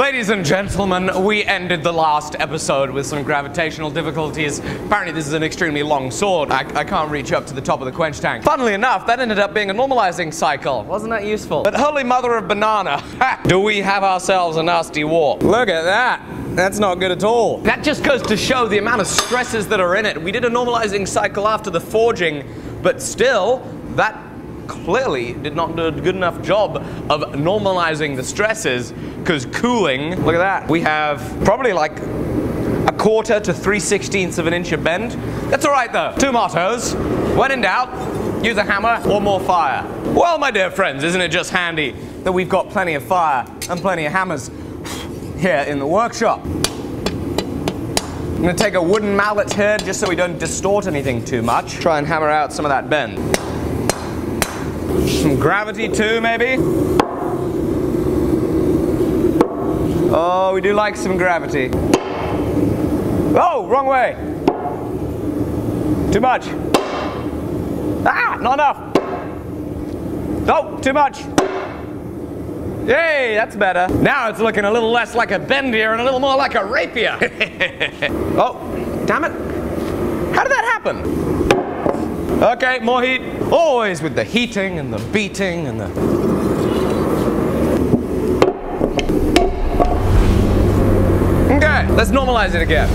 Ladies and gentlemen, we ended the last episode with some gravitational difficulties. Apparently this is an extremely long sword. I can't reach up to the top of the quench tank. Funnily enough, that ended up being a normalizing cycle. Wasn't that useful? But holy mother of banana, do we have ourselves a nasty warp. Look at that. That's not good at all. That just goes to show the amount of stresses that are in it. We did a normalizing cycle after the forging, but still, that clearly did not do a good enough job of normalizing the stresses, because cooling, look at that. We have probably like 1/4 to 3/16 of an inch of bend. That's all right though. Two mottos. When in doubt, use a hammer or more fire. Well, my dear friends, isn't it just handy that we've got plenty of fire and plenty of hammers here in the workshop? I'm gonna take a wooden mallet here just so we don't distort anything too much. Try and hammer out some of that bend. Some gravity too, maybe? Oh, we do like some gravity. Oh, wrong way. Too much. Ah, not enough. Nope, too much. Yay, that's better. Now it's looking a little less like a bend here and a little more like a rapier. Oh, damn it. How did that happen? Okay, more heat. Always with the heating and the beating and the... Okay, let's normalize it again.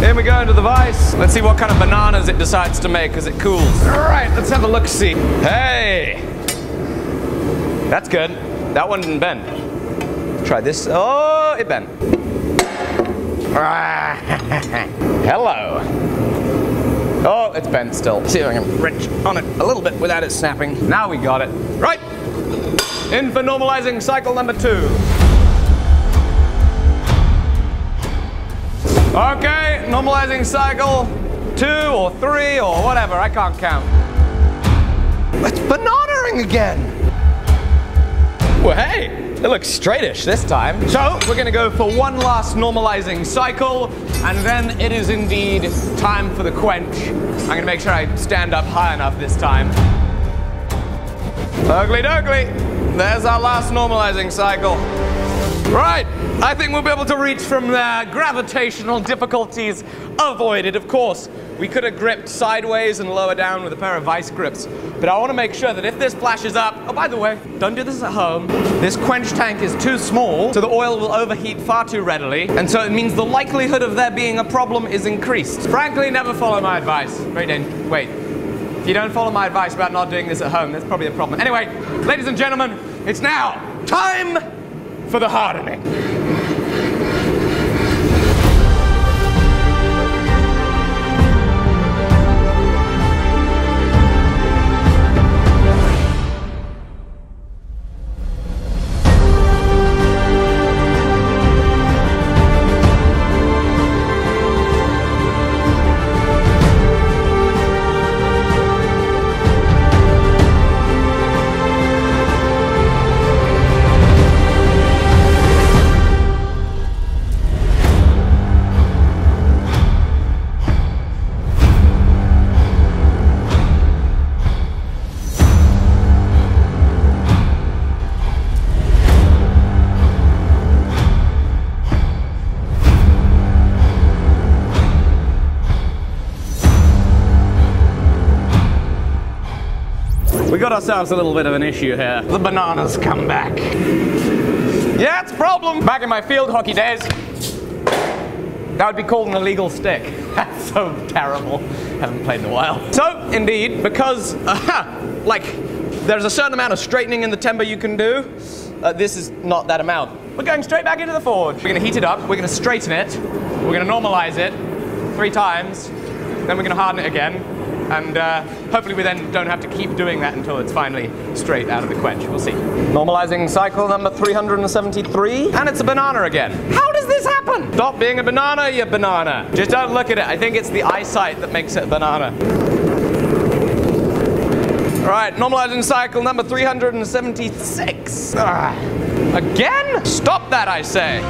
Here we go into the vise. Let's see what kind of bananas it decides to make as it cools. All right, let's have a look-see. Hey! That's good. That one didn't bend. Try this. Oh, it bent. Hello. Oh, it's bent still. See if I can wrench on it a little bit without it snapping. Now we got it. Right. In for normalizing cycle number 2. Okay, normalizing cycle 2 or 3 or whatever. I can't count. It's bananaing again. Well, hey. It looks straightish this time. So, we're gonna go for one last normalizing cycle, and then it is indeed time for the quench. I'm gonna make sure I stand up high enough this time. Ugly dougly. There's our last normalizing cycle. Right, I think we'll be able to reach from there. Gravitational difficulties avoided, of course. We could have gripped sideways and lower down with a pair of vice grips. But I want to make sure that if this flashes up, oh, by the way, don't do this at home. This quench tank is too small, so the oil will overheat far too readily. And so it means the likelihood of there being a problem is increased. Frankly, never follow my advice. Very dangerous. Wait. If you don't follow my advice about not doing this at home, that's probably a problem. Anyway, ladies and gentlemen, it's now time for the hardening. We got ourselves a little bit of an issue here. The bananas come back. Yeah, it's a problem. Back in my field hockey days, that would be called an illegal stick. That's so terrible. Haven't played in a while. So, indeed, because, like, there's a certain amount of straightening in the timber you can do, this is not that amount. We're going straight back into the forge. We're gonna heat it up, we're gonna straighten it, we're gonna normalize it 3 times, then we're gonna harden it again. And hopefully we then don't have to keep doing that until it's finally straight out of the quench. We'll see. Normalizing cycle number 373. And it's a banana again. How does this happen? Stop being a banana, you banana. Just don't look at it. I think it's the eyesight that makes it a banana. All right, normalizing cycle number 376. Again? Stop that, I say.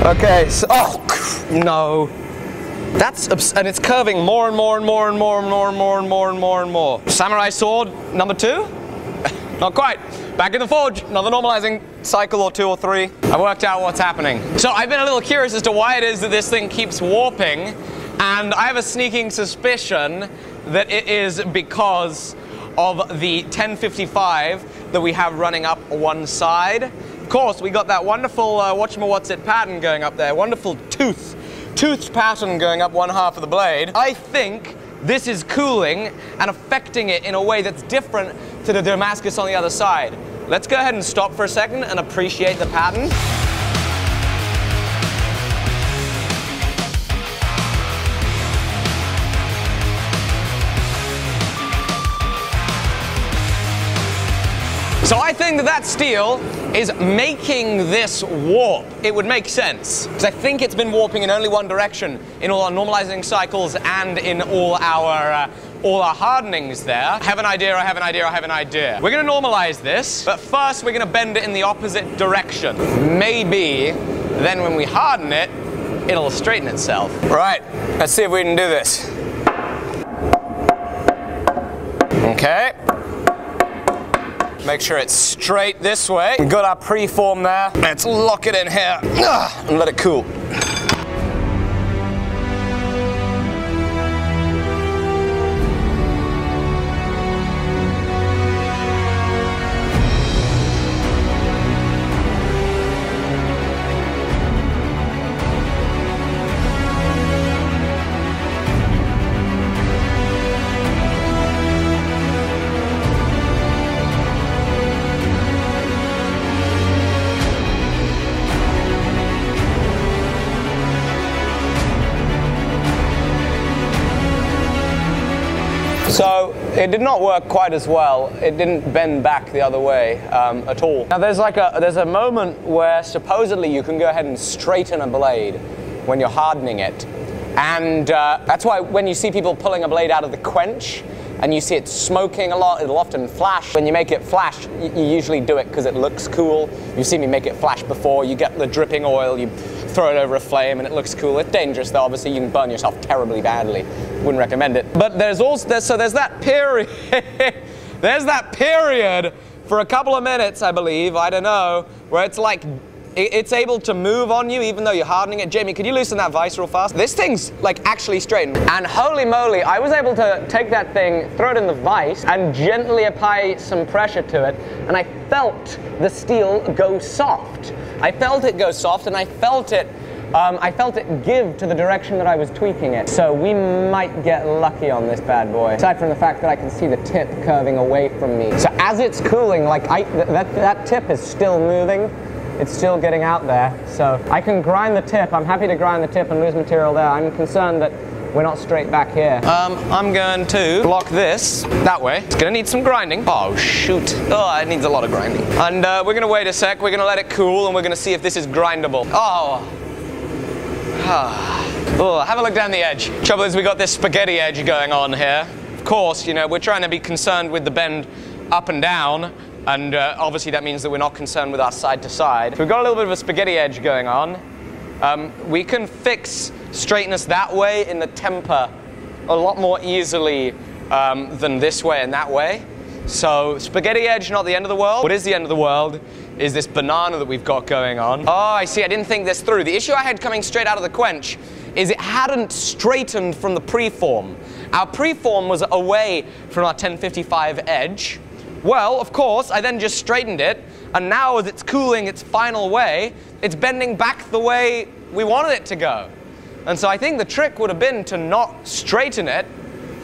Okay, so, oh, no. And it's curving more and more and more and more and more and more and more and more and more. Samurai sword number 2? Not quite. Back in the forge, another normalizing cycle or 2 or 3. I worked out what's happening. So I've been a little curious as to why it is that this thing keeps warping, and I have a sneaking suspicion that it is because of the 1055 that we have running up one side. Of course, we got that wonderful whatchamawhatsit pattern going up there, wonderful toothed pattern going up one half of the blade. I think this is cooling and affecting it in a way that's different to the Damascus on the other side. Let's go ahead and stop for a second and appreciate the pattern. So I think that steel is making this warp. It would make sense, because I think it's been warping in only one direction in all our normalizing cycles and in all our hardenings there. I have an idea, I have an idea, I have an idea. We're gonna normalize this, but first we're gonna bend it in the opposite direction. Maybe then when we harden it, it'll straighten itself. Right, let's see if we can do this. Okay. Make sure it's straight this way. We've got our preform there. Let's lock it in here and let it cool. So it did not work quite as well. It didn't bend back the other way at all. Now there's a moment where supposedly you can go ahead and straighten a blade when you're hardening it, and that's why when you see people pulling a blade out of the quench and you see it smoking a lot, it'll often flash. When you make it flash, you usually do it because it looks cool. You've seen me make it flash before. You get the dripping oil, you throw it over a flame and it looks cool. It's dangerous though, obviously you can burn yourself terribly badly. Wouldn't recommend it. But there's that period, there's that period for a couple of minutes, I believe, I don't know, where it's like, it's able to move on you even though you're hardening it. Jamie, could you loosen that vise real fast? This thing's like actually straightened. And holy moly, I was able to take that thing, throw it in the vise, and gently apply some pressure to it, and I felt the steel go soft. I felt it go soft, and I felt it give to the direction that I was tweaking it. So we might get lucky on this bad boy. Aside from the fact that I can see the tip curving away from me. So as it's cooling, like that tip is still moving. It's still getting out there. So I can grind the tip. I'm happy to grind the tip and lose material there. I'm concerned that we're not straight back here. I'm going to block this that way. It's gonna need some grinding. Oh shoot. Oh, it needs a lot of grinding. And we're gonna wait a sec. We're gonna let it cool and we're gonna see if this is grindable. Oh. Oh, have a look down the edge. Trouble is we got this spaghetti edge going on here. Of course, you know, we're trying to be concerned with the bend up and down, and obviously that means that we're not concerned with our side to side. So we've got a little bit of a spaghetti edge going on. We can fix straightness that way in the temper a lot more easily than this way and that way. So spaghetti edge, not the end of the world. What is the end of the world is this banana that we've got going on. Oh, I see, I didn't think this through. The issue I had coming straight out of the quench is it hadn't straightened from the preform. Our preform was away from our 1055 edge. Well, of course, I then just straightened it, and now as it's cooling its final way, it's bending back the way we wanted it to go. And so I think the trick would have been to not straighten it,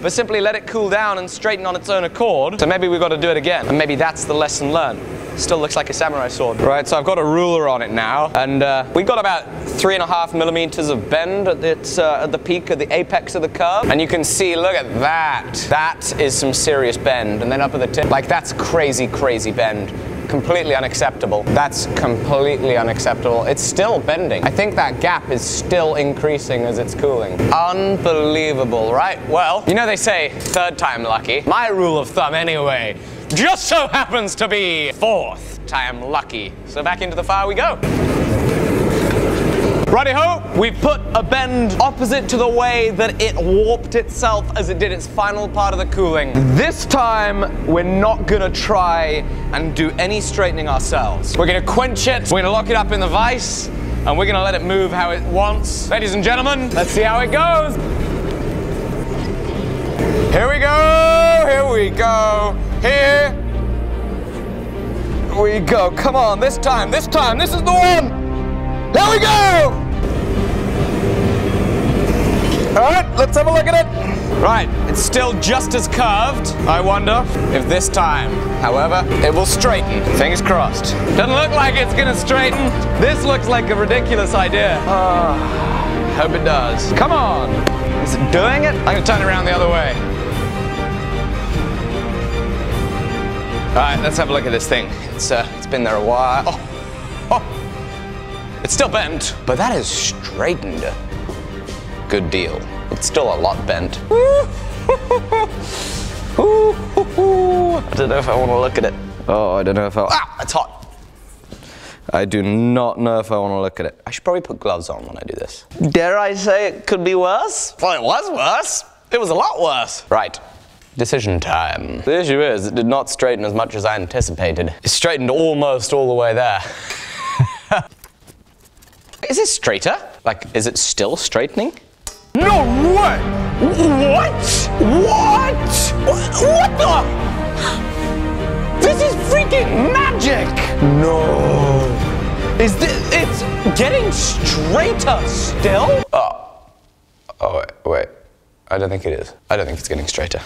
but simply let it cool down and straighten on its own accord. So maybe we've got to do it again, and maybe that's the lesson learned. Still looks like a samurai sword. Right, so I've got a ruler on it now, and we've got about 3.5 millimeters of bend at the peak, at the apex of the curve. And you can see, look at that. That is some serious bend. And then up at the tip, like that's crazy, crazy bend. Completely unacceptable. That's completely unacceptable. It's still bending. I think that gap is still increasing as it's cooling. Unbelievable, right? Well, you know they say third time lucky. My rule of thumb anyway just so happens to be fourth time lucky. So back into the fire we go. Righty-ho, we put a bend opposite to the way that it warped itself as it did its final part of the cooling. This time, we're not gonna try and do any straightening ourselves. We're gonna quench it, we're gonna lock it up in the vise, and we're gonna let it move how it wants. Ladies and gentlemen, let's see how it goes. Here we go, here we go, here we go. Come on, this time, this is the one. Here we go! All right, let's have a look at it. Right, it's still just as curved. I wonder if this time, however, it will straighten. Fingers crossed. Doesn't look like it's gonna straighten. This looks like a ridiculous idea. Hope it does. Come on. Is it doing it? I'm gonna turn it around the other way. All right, let's have a look at this thing. It's been there a while. Oh. It's still bent, but that is straightened. Good deal. It's still a lot bent. I don't know if I want to look at it. Oh, I don't know if I... Ah, it's hot. I do not know if I want to look at it. I should probably put gloves on when I do this. Dare I say it could be worse? Well, it was worse. It was a lot worse. Right. Decision time. The issue is, it did not straighten as much as I anticipated. It straightened almost all the way there. Is it straighter? Like, is it still straightening? No way! What? What the? This is freaking magic! No. Is this, it's getting straighter still? Oh, wait. I don't think it is. I don't think it's getting straighter.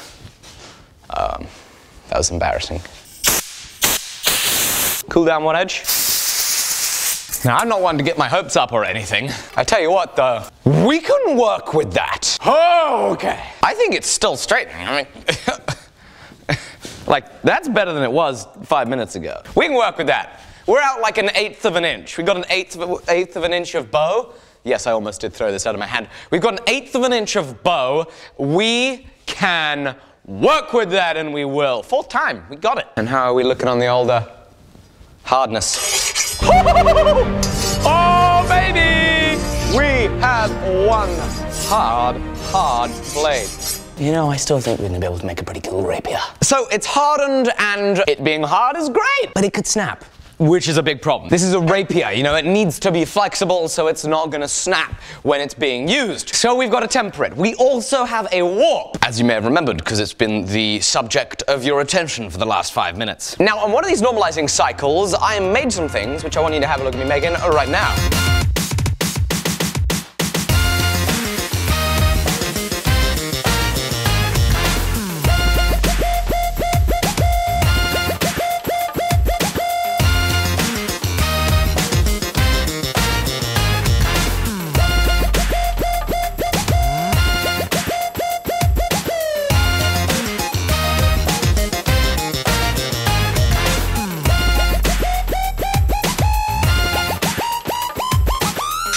That was embarrassing. Cool down one edge. Now, I'm not one to get my hopes up or anything. I tell you what, though, we can work with that. Oh, okay. I think it's still straightening. I mean, like, that's better than it was 5 minutes ago. We can work with that. We're out like an 1/8 of an inch. We've got an eighth of an inch of bow. Yes, I almost did throw this out of my hand. We've got an 1/8 of an inch of bow. We can work with that, and we will. Full time, we got it. And how are we looking on the older hardness? Oh, baby! We have one hard blade. You know, I still think we're gonna be able to make a pretty cool rapier. So it's hardened, and it being hard is great, but it could snap. Which is a big problem. This is a rapier, you know, it needs to be flexible so it's not gonna snap when it's being used. So we've got to temper it. We also have a warp, as you may have remembered, because it's been the subject of your attention for the last 5 minutes. Now, on one of these normalizing cycles, I made some things which I want you to have a look at me making right now.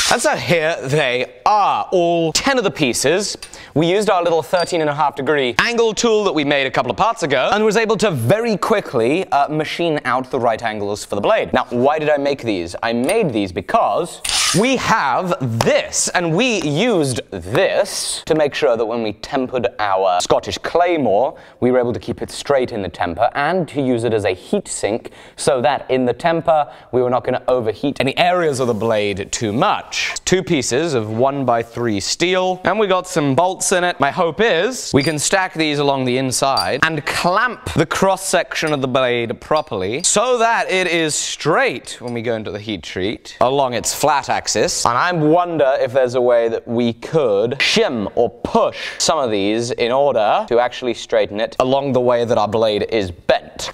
And so here they are, all 10 of the pieces. We used our little 13.5-degree angle tool that we made a couple of parts ago and was able to very quickly machine out the right angles for the blade. Now, why did I make these? I made these because we have this, and we used this to make sure that when we tempered our Scottish claymore, we were able to keep it straight in the temper and to use it as a heat sink so that in the temper, we were not going to overheat any areas of the blade too much. 2 pieces of 1x3 steel, and we got some bolts in it. My hope is we can stack these along the inside and clamp the cross-section of the blade properly so that it is straight when we go into the heat treat along its flat axis. And I wonder if there's a way that we could shim or push some of these in order to actually straighten it along the way that our blade is bent.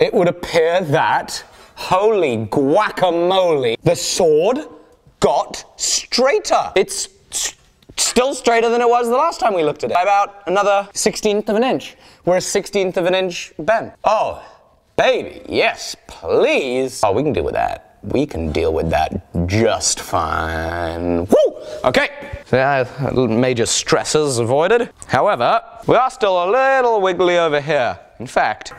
It would appear that, holy guacamole, the sword got straighter. It's still straighter than it was the last time we looked at it. By about another 1/16 of an inch. We're a 1/16 of an inch bent. Oh, baby, yes, please. Oh, we can deal with that. We can deal with that just fine. Woo! Okay, so yeah, major stresses avoided. However, we are still a little wiggly over here. In fact,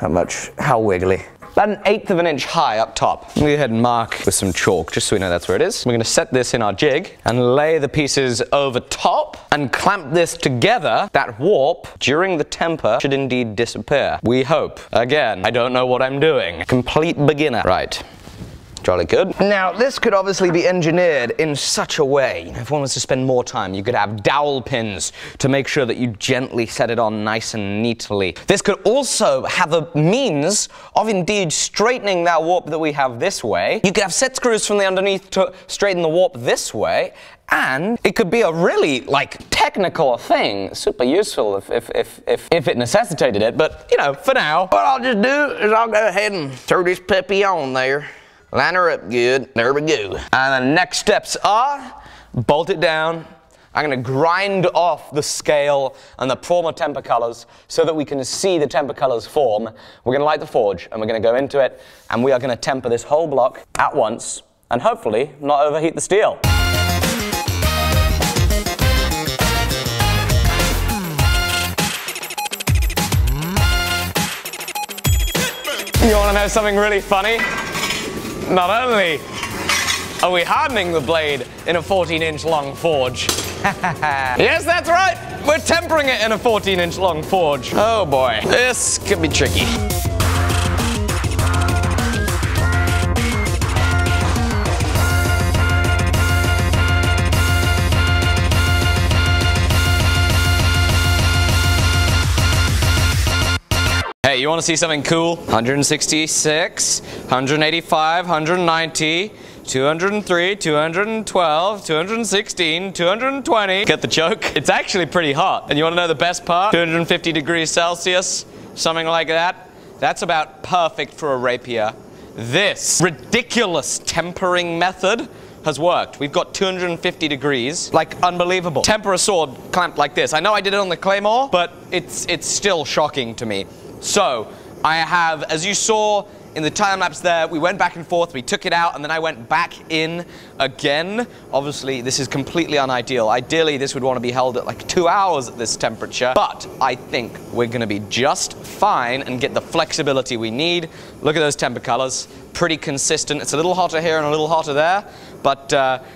how wiggly? about an 1/8 of an inch high up top. I'm gonna go ahead and mark with some chalk, just so we know that's where it is. We're gonna set this in our jig and lay the pieces over top and clamp this together. That warp during the temper should indeed disappear. We hope. Again, I don't know what I'm doing. Complete beginner. Right. Jolly good. Now, this could obviously be engineered in such a way, if one was to spend more time, you could have dowel pins to make sure that you gently set it on nice and neatly. This could also have a means of indeed straightening that warp that we have this way. You could have set screws from the underneath to straighten the warp this way, and it could be a really, like, technical thing, super useful if it necessitated it, but, you know, for now, what I'll just do is I'll go ahead and throw this puppy on there. Line her up good, there we go. And the next steps are, bolt it down. I'm gonna grind off the scale and the former temper colors so that we can see the temper colors form. We're gonna light the forge and we're gonna go into it and we are gonna temper this whole block at once and hopefully not overheat the steel. You wanna know something really funny? Not only are we hardening the blade in a 14-inch long forge. Yes, that's right! We're tempering it in a 14-inch long forge. Oh boy, this could be tricky. Hey, you want to see something cool? 166, 185, 190, 203, 212, 216, 220. Get the joke? It's actually pretty hot. And you want to know the best part? 250 degrees Celsius, something like that. That's about perfect for a rapier. This ridiculous tempering method has worked. We've got 250 degrees, like unbelievable. Temper a sword clamped like this. I know I did it on the Claymore, but it's still shocking to me. So, I have, as you saw in the time lapse there, we went back and forth, we took it out, and then I went back in again. Obviously, this is completely unideal. Ideally, this would want to be held at like 2 hours at this temperature, but I think we're going to be just fine and get the flexibility we need. Look at those temper colors, pretty consistent. It's a little hotter here and a little hotter there, but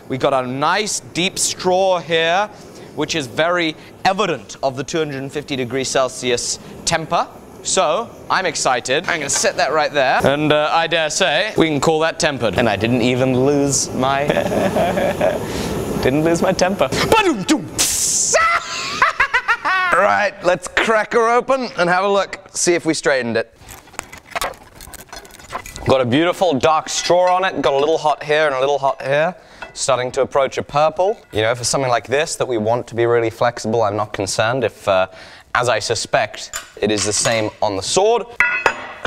we got a nice deep straw here, which is very evident of the 250 degrees Celsius temper. So, I'm excited. I'm going to set that right there. And I dare say, we can call that tempered. And I didn't even lose my... temper. Right, let's crack her open and have a look. See if we straightened it. Got a beautiful dark straw on it. Got a little hot here and a little hot here. Starting to approach a purple. You know, for something like this that we want to be really flexible, I'm not concerned if... as I suspect, it is the same on the sword.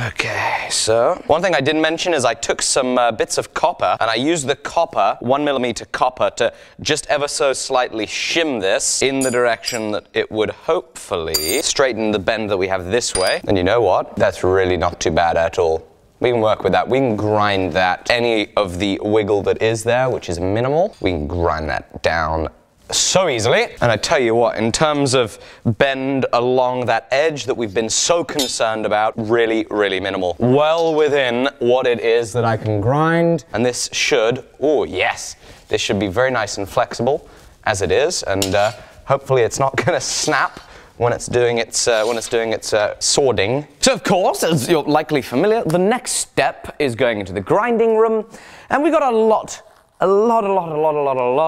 Okay, so one thing I didn't mention is I took some bits of copper and I used the copper, 1mm copper, to just ever so slightly shim this in the direction that it would hopefully straighten the bend that we have this way. And you know what? That's really not too bad at all. We can work with that. We can grind that. Any of the wiggle that is there, which is minimal, we can grind that down so easily. And I tell you what, in terms of bend along that edge that we've been so concerned about, really, really minimal. Well within what it is that I can grind. And this should, oh yes, this should be very nice and flexible as it is. And hopefully it's not gonna snap when it's doing its swording. So of course, as you're likely familiar, the next step is going into the grinding room. And we got a lot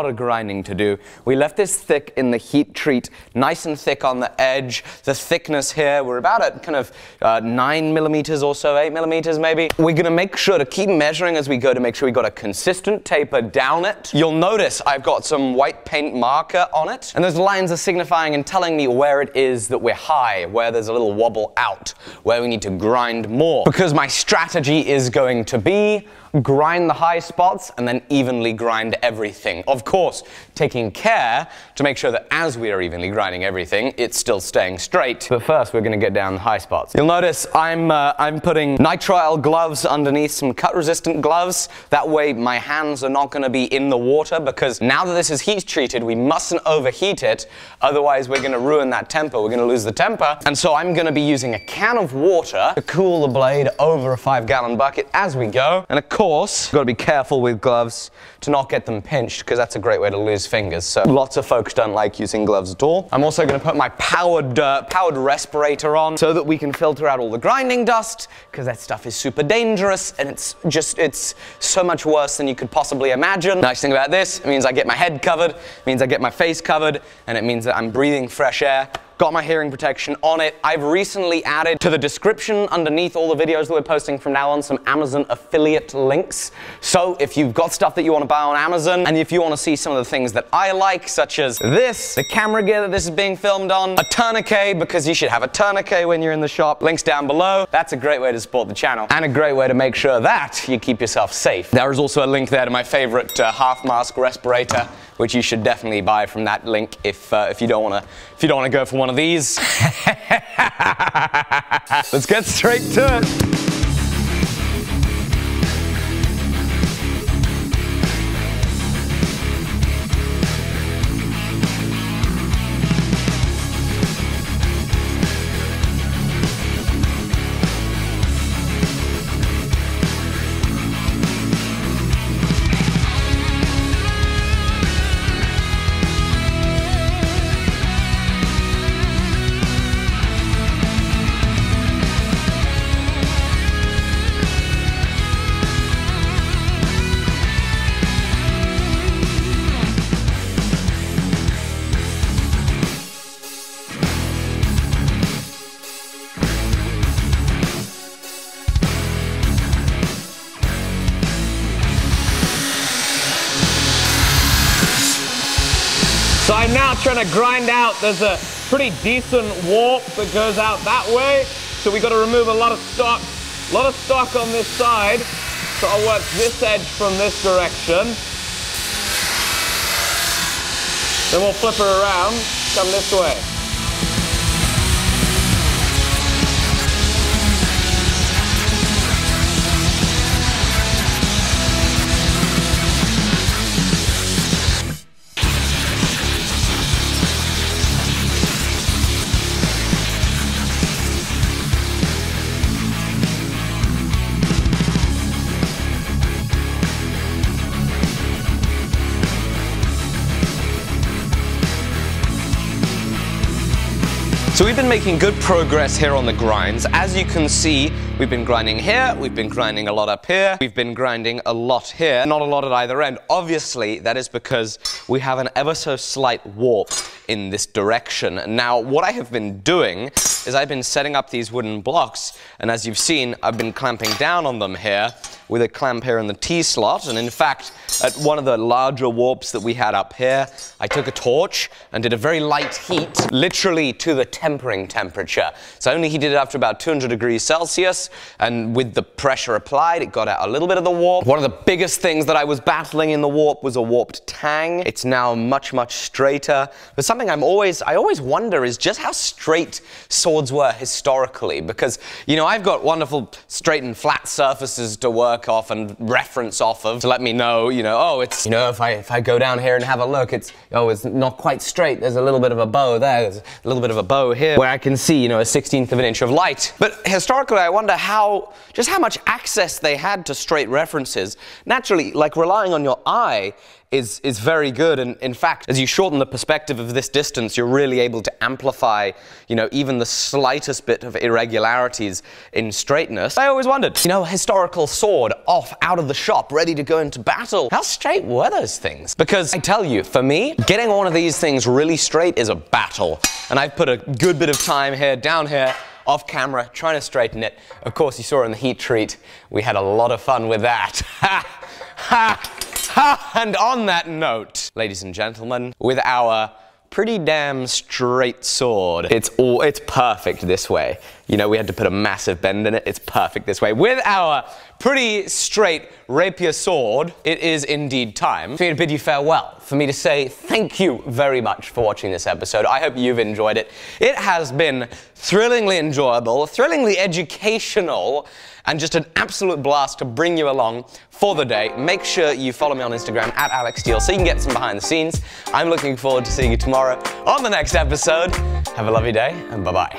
of grinding to do. We left this thick in the heat treat, nice and thick on the edge. The thickness here, we're about at kind of 9mm or so, 8mm maybe. We're gonna make sure to keep measuring as we go to make sure we got a consistent taper down it. You'll notice I've got some white paint marker on it, and those lines are signifying and telling me where it is that we're high, where there's a little wobble out, where we need to grind more. Because my strategy is going to be grind the high spots and then even evenly grind everything. Of course, taking care to make sure that as we are evenly grinding everything, it's still staying straight. But first, we're going to get down the high spots. You'll notice I'm putting nitrile gloves underneath some cut-resistant gloves. That way, my hands are not going to be in the water, because now that this is heat treated, we mustn't overheat it. Otherwise, we're going to ruin that temper. We're going to lose the temper. And so I'm going to be using a can of water to cool the blade over a 5-gallon bucket as we go. And of course, you've got to be careful with gloves to not get them pinched, because that's a great way to lose fingers. So lots of folks don't like using gloves at all. I'm also going to put my powered respirator on so that we can filter out all the grinding dust, because that stuff is super dangerous and it's so much worse than you could possibly imagine. Nice thing about this, it means I get my head covered, it means I get my face covered, and it means that I'm breathing fresh air. Got my hearing protection on it. I've recently added to the description underneath all the videos that we're posting from now on some Amazon affiliate links. So if you've got stuff that you want to buy on Amazon, and if you want to see some of the things that I like, such as this, the camera gear that this is being filmed on, a tourniquet, because you should have a tourniquet when you're in the shop, links down below. That's a great way to support the channel, and a great way to make sure that you keep yourself safe. There is also a link there to my favorite half mask respirator, which you should definitely buy from that link if you don't want to go for one of these. Let's get straight to it. So I'm now trying to grind out. There's a pretty decent warp that goes out that way. So we got to remove a lot of stock on this side. So I'll work this edge from this direction. Then we'll flip her around, come this way. So we've been making good progress here on the grinds. As you can see, we've been grinding here, we've been grinding a lot up here, we've been grinding a lot here, not a lot at either end. Obviously, that is because we have an ever so slight warp in this direction. Now, what I have been doing is I've been setting up these wooden blocks, and as you've seen, I've been clamping down on them here with a clamp here in the T-slot. And in fact, at one of the larger warps that we had up here, I took a torch and did a very light heat, literally to the tempering temperature. So I only heated it up to about 200 degrees Celsius, and with the pressure applied, it got out a little bit of the warp. One of the biggest things that I was battling in the warp was a warped tang. It's now much, much straighter. But something I always wonder is just how straight swords were historically, because, you know, I've got wonderful straight and flat surfaces to work off and reference off of to let me know, you know, oh, it's, you know, if I go down here and have a look, it's not quite straight. There's a little bit of a bow there. There's a little bit of a bow here where I can see, you know, a 1/16 of an inch of light. But historically, I wonder just how much access they had to straight references. Naturally, like relying on your eye is very good, and in fact, as you shorten the perspective of this distance, you're really able to amplify, you know, even the slightest bit of irregularities in straightness. I always wondered, you know, a historical sword out of the shop, ready to go into battle. How straight were those things? Because I tell you, for me, getting one of these things really straight is a battle, and I've put a good bit of time here, down here, off camera, trying to straighten it. Of course, you saw in the heat treat, we had a lot of fun with that. Ha! Ha! And on that note, ladies and gentlemen, with our pretty damn straight sword, it's perfect this way. You know, we had to put a massive bend in it. It's perfect this way. With our pretty straight rapier sword, it is indeed time for me to bid you farewell, for me to say thank you very much for watching this episode. I hope you've enjoyed it. It has been thrillingly enjoyable, thrillingly educational, and just an absolute blast to bring you along for the day. Make sure you follow me on Instagram at Alec Steele so you can get some behind the scenes. I'm looking forward to seeing you tomorrow on the next episode. Have a lovely day, and bye-bye.